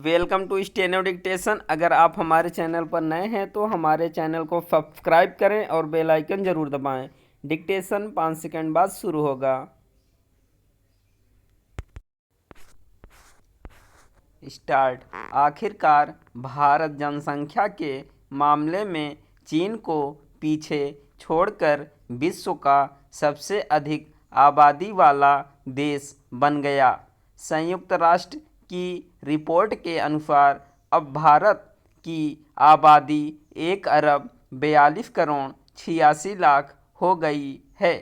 Welcome to steno dictation. अगर आप हमारे चैनल पर नए हैं तो हमारे चैनल को सब्सक्राइब करें और बेल आइकन ज़रूर दबाएं। डिक्टेशन 5 सेकंड बाद शुरू होगा। स्टार्ट। आखिरकार भारत जनसंख्या के मामले में चीन को पीछे छोड़कर विश्व का सबसे अधिक आबादी वाला देश बन गया। संयुक्त राष्ट्र की रिपोर्ट के अनुसार अब भारत की आबादी 1 अरब 42 करोड़ 86 लाख हो गई है।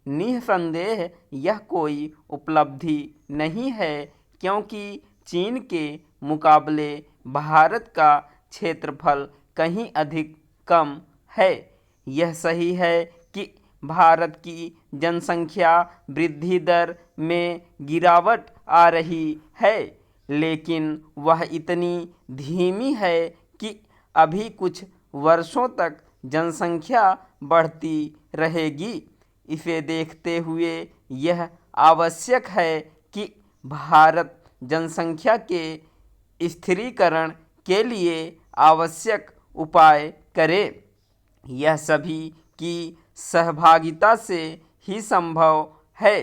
निस्संदेह यह कोई उपलब्धि नहीं है, क्योंकि चीन के मुकाबले भारत का क्षेत्रफल कहीं अधिक कम है। यह सही है कि भारत की जनसंख्या वृद्धि दर में गिरावट आ रही है, लेकिन वह इतनी धीमी है कि अभी कुछ वर्षों तक जनसंख्या बढ़ती रहेगी। इसे देखते हुए यह आवश्यक है कि भारत जनसंख्या के स्थिरीकरण के लिए आवश्यक उपाय करे। यह सभी की सहभागिता से ही संभव है।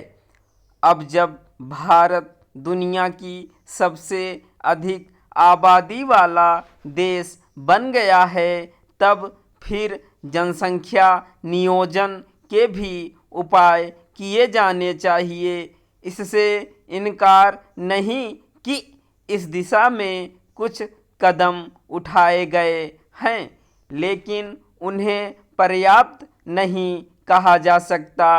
अब जब भारत दुनिया की सबसे अधिक आबादी वाला देश बन गया है, तब फिर जनसंख्या नियोजन के भी उपाय किए जाने चाहिए। इससे इनकार नहीं कि इस दिशा में कुछ कदम उठाए गए हैं, लेकिन उन्हें पर्याप्त नहीं कहा जा सकता।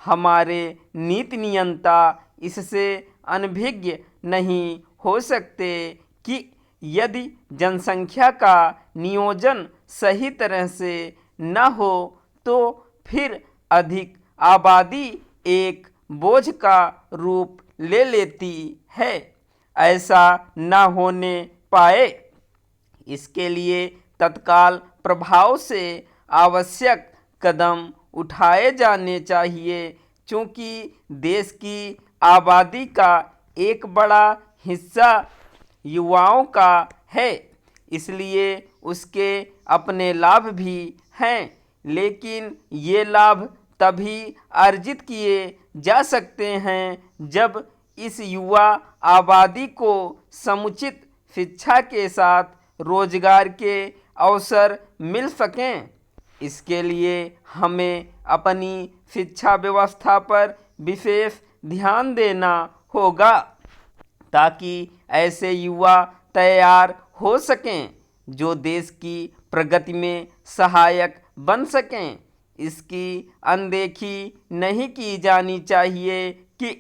हमारे नीति नियंता इससे अनभिज्ञ नहीं हो सकते कि यदि जनसंख्या का नियोजन सही तरह से न हो तो फिर अधिक आबादी एक बोझ का रूप ले लेती है। ऐसा न होने पाए, इसके लिए तत्काल प्रभाव से आवश्यक कदम उठाए जाने चाहिए। चूँकि देश की आबादी का एक बड़ा हिस्सा युवाओं का है, इसलिए उसके अपने लाभ भी हैं, लेकिन ये लाभ तभी अर्जित किए जा सकते हैं जब इस युवा आबादी को समुचित शिक्षा के साथ रोजगार के अवसर मिल सकें। इसके लिए हमें अपनी शिक्षा व्यवस्था पर विशेष ध्यान देना होगा, ताकि ऐसे युवा तैयार हो सकें जो देश की प्रगति में सहायक बन सकें। इसकी अनदेखी नहीं की जानी चाहिए कि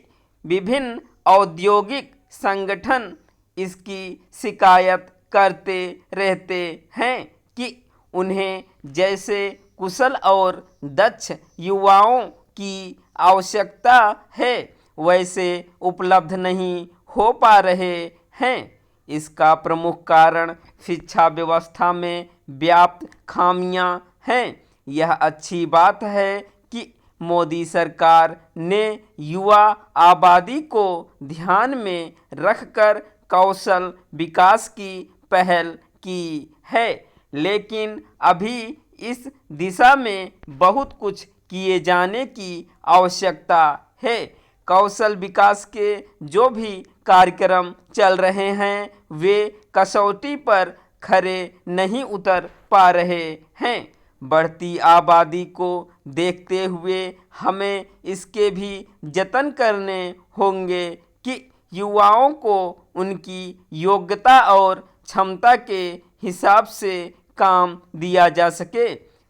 विभिन्न औद्योगिक संगठन इसकी शिकायत करते रहते हैं कि उन्हें जैसे कुशल और दक्ष युवाओं की आवश्यकता है, वैसे उपलब्ध नहीं हो पा रहे हैं। इसका प्रमुख कारण शिक्षा व्यवस्था में व्याप्त खामियां हैं। यह अच्छी बात है कि मोदी सरकार ने युवा आबादी को ध्यान में रखकर कौशल विकास की पहल की है, लेकिन अभी इस दिशा में बहुत कुछ किए जाने की आवश्यकता है। कौशल विकास के जो भी कार्यक्रम चल रहे हैं, वे कसौटी पर खरे नहीं उतर पा रहे हैं। बढ़ती आबादी को देखते हुए हमें इसके भी जतन करने होंगे कि युवाओं को उनकी योग्यता और क्षमता के हिसाब से काम दिया जा सके।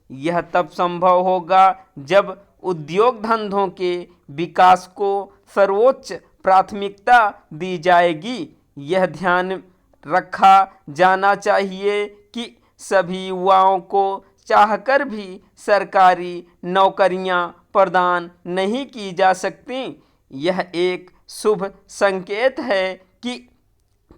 यह तब संभव होगा जब उद्योग धंधों के विकास को सर्वोच्च प्राथमिकता दी जाएगी। यह ध्यान रखा जाना चाहिए कि सभी युवाओं को चाहकर भी सरकारी नौकरियां प्रदान नहीं की जा सकती। यह एक शुभ संकेत है कि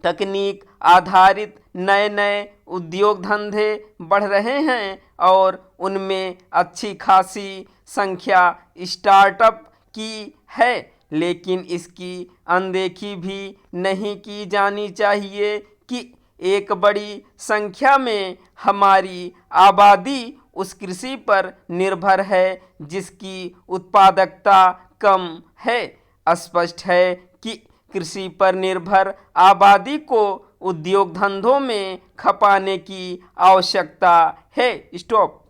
तकनीक आधारित नए नए उद्योग धंधे बढ़ रहे हैं और उनमें अच्छी खासी संख्या स्टार्टअप की है, लेकिन इसकी अनदेखी भी नहीं की जानी चाहिए, कि एक बड़ी संख्या में हमारी आबादी उस कृषि पर निर्भर है जिसकी उत्पादकता कम है। स्पष्ट है कि कृषि पर निर्भर आबादी को उद्योग धंधों में खपाने की आवश्यकता है। स्टॉप।